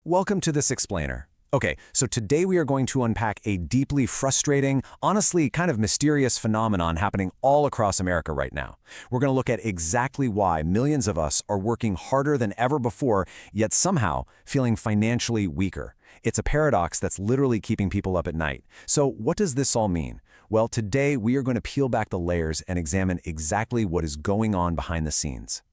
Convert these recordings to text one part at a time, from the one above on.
Welcome to this explainer. Okay, so today we are going to unpack a deeply frustrating, honestly kind of mysterious phenomenon happening all across America right now. We're going to look at exactly why millions of us are working harder than ever before, yet somehow feeling financially weaker. It's a paradox that's literally keeping people up at night. So what does this all mean? Well, today we are going to peel back the layers and examine exactly what is going on behind the scenes.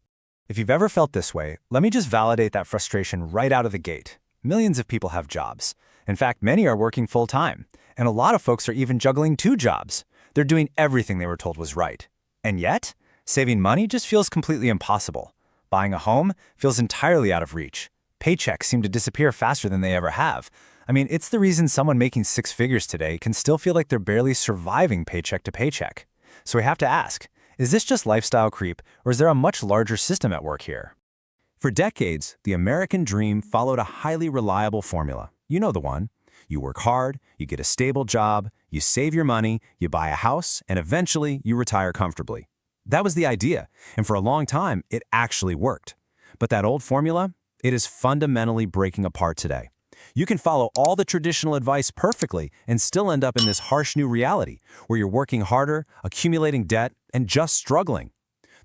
If you've ever felt this way, let me just validate that frustration right out of the gate. Millions of people have jobs. In fact, many are working full-time, and a lot of folks are even juggling 2 jobs. They're doing everything they were told was right. And yet, saving money just feels completely impossible. Buying a home feels entirely out of reach. Paychecks seem to disappear faster than they ever have. I mean, it's the reason someone making 6 figures today can still feel like they're barely surviving paycheck to paycheck. So we have to ask, is this just lifestyle creep, or is there a much larger system at work here? For decades, the American dream followed a highly reliable formula. You know the one. You work hard, you get a stable job, you save your money, you buy a house, and eventually you retire comfortably. That was the idea, and for a long time, it actually worked. But that old formula, it is fundamentally breaking apart today. You can follow all the traditional advice perfectly and still end up in this harsh new reality, where you're working harder, accumulating debt, and just struggling.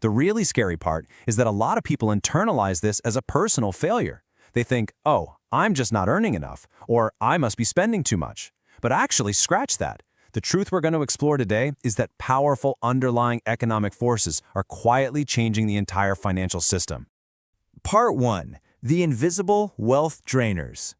The really scary part is that a lot of people internalize this as a personal failure. They think, oh, I'm just not earning enough, or I must be spending too much. But actually, scratch that. The truth we're going to explore today is that powerful underlying economic forces are quietly changing the entire financial system. Part 1. The invisible wealth drainers.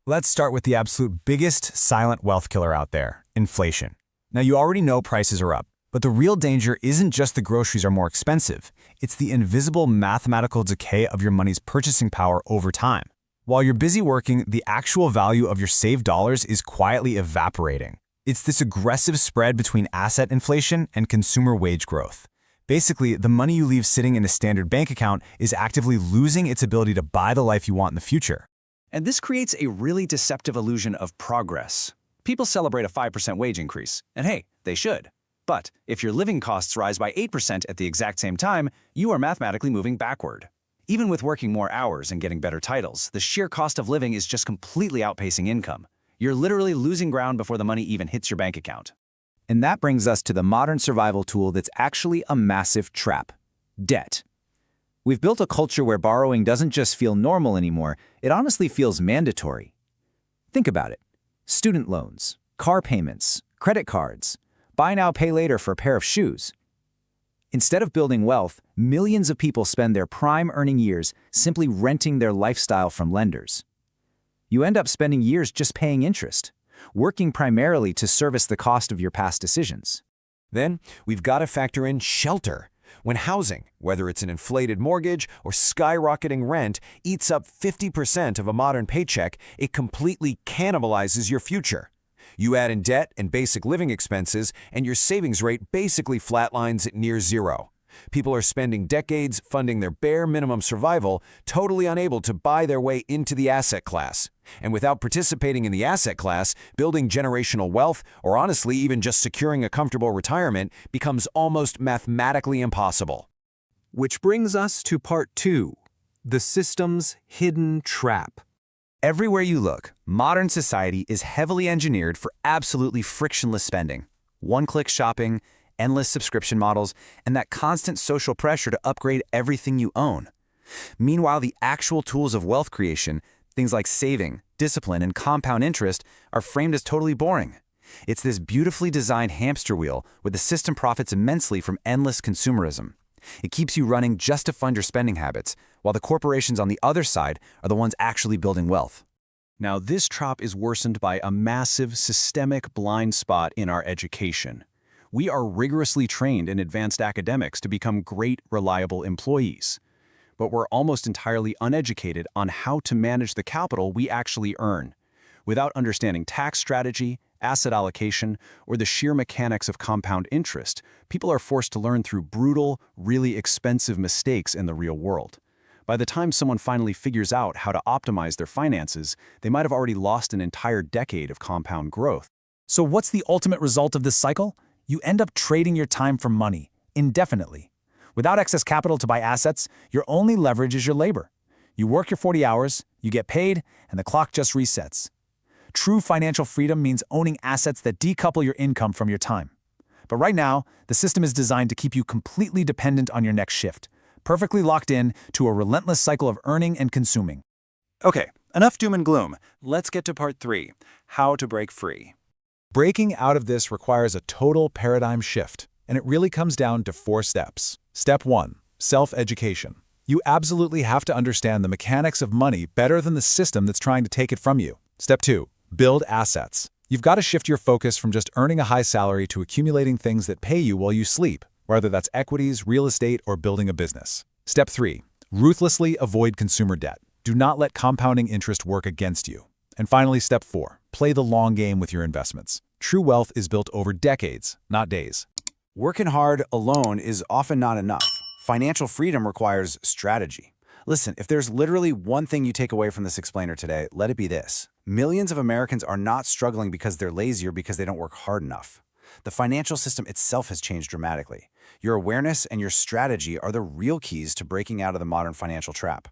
Let's start with the absolute biggest silent wealth killer out there, inflation. Now, you already know prices are up. But the real danger isn't just the groceries are more expensive. It's the invisible mathematical decay of your money's purchasing power over time. While you're busy working, the actual value of your saved dollars is quietly evaporating. It's this aggressive spread between asset inflation and consumer wage growth. Basically, the money you leave sitting in a standard bank account is actively losing its ability to buy the life you want in the future. And this creates a really deceptive illusion of progress. People celebrate a 5% wage increase, and hey, they should. But if your living costs rise by 8% at the exact same time, you are mathematically moving backward. Even with working more hours and getting better titles, the sheer cost of living is just completely outpacing income. You're literally losing ground before the money even hits your bank account. And that brings us to the modern survival tool that's actually a massive trap: debt. We've built a culture where borrowing doesn't just feel normal anymore, it honestly feels mandatory. Think about it. Student loans, car payments, credit cards, buy now, pay later for a pair of shoes. Instead of building wealth, millions of people spend their prime earning years simply renting their lifestyle from lenders. You end up spending years just paying interest, working primarily to service the cost of your past decisions. Then, we've got to factor in shelter. When housing, whether it's an inflated mortgage or skyrocketing rent, eats up 50% of a modern paycheck, it completely cannibalizes your future. You add in debt and basic living expenses, and your savings rate basically flatlines at near zero. People are spending decades funding their bare minimum survival, totally unable to buy their way into the asset class. And without participating in the asset class, building generational wealth, or honestly even just securing a comfortable retirement, becomes almost mathematically impossible. Which brings us to part 2, the system's hidden trap. Everywhere you look, modern society is heavily engineered for absolutely frictionless spending. One-click shopping, endless subscription models, and that constant social pressure to upgrade everything you own. Meanwhile, the actual tools of wealth creation, things like saving, discipline, and compound interest, are framed as totally boring. It's this beautifully designed hamster wheel where the system profits immensely from endless consumerism. It keeps you running just to fund your spending habits, while the corporations on the other side are the ones actually building wealth. Now, this trap is worsened by a massive systemic blind spot in our education. We are rigorously trained in advanced academics to become great, reliable employees. But we're almost entirely uneducated on how to manage the capital we actually earn. Without understanding tax strategy, asset allocation, or the sheer mechanics of compound interest, people are forced to learn through brutal, really expensive mistakes in the real world. By the time someone finally figures out how to optimize their finances, they might have already lost an entire decade of compound growth. So what's the ultimate result of this cycle? You end up trading your time for money, indefinitely. Without excess capital to buy assets, your only leverage is your labor. You work your 40 hours, you get paid, and the clock just resets. True financial freedom means owning assets that decouple your income from your time. But right now, the system is designed to keep you completely dependent on your next shift, perfectly locked in to a relentless cycle of earning and consuming. Okay, enough doom and gloom. Let's get to part 3, how to break free. Breaking out of this requires a total paradigm shift, and it really comes down to 4 steps. Step 1, self-education. You absolutely have to understand the mechanics of money better than the system that's trying to take it from you. Step 2, build assets. You've got to shift your focus from just earning a high salary to accumulating things that pay you while you sleep, whether that's equities, real estate, or building a business. Step 3, ruthlessly avoid consumer debt. Do not let compounding interest work against you. And finally, step 4, play the long game with your investments. True wealth is built over decades, not days. Working hard alone is often not enough. Financial freedom requires strategy. Listen, if there's literally one thing you take away from this explainer today, let it be this. Millions of Americans are not struggling because they're lazy or because they don't work hard enough. The financial system itself has changed dramatically. Your awareness and your strategy are the real keys to breaking out of the modern financial trap.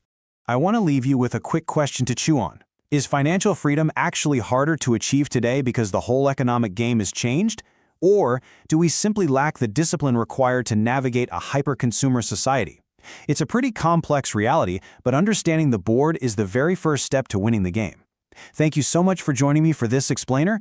I want to leave you with a quick question to chew on. Is financial freedom actually harder to achieve today because the whole economic game has changed? Or do we simply lack the discipline required to navigate a hyper-consumer society? It's a pretty complex reality, but understanding the board is the very first step to winning the game. Thank you so much for joining me for this explainer.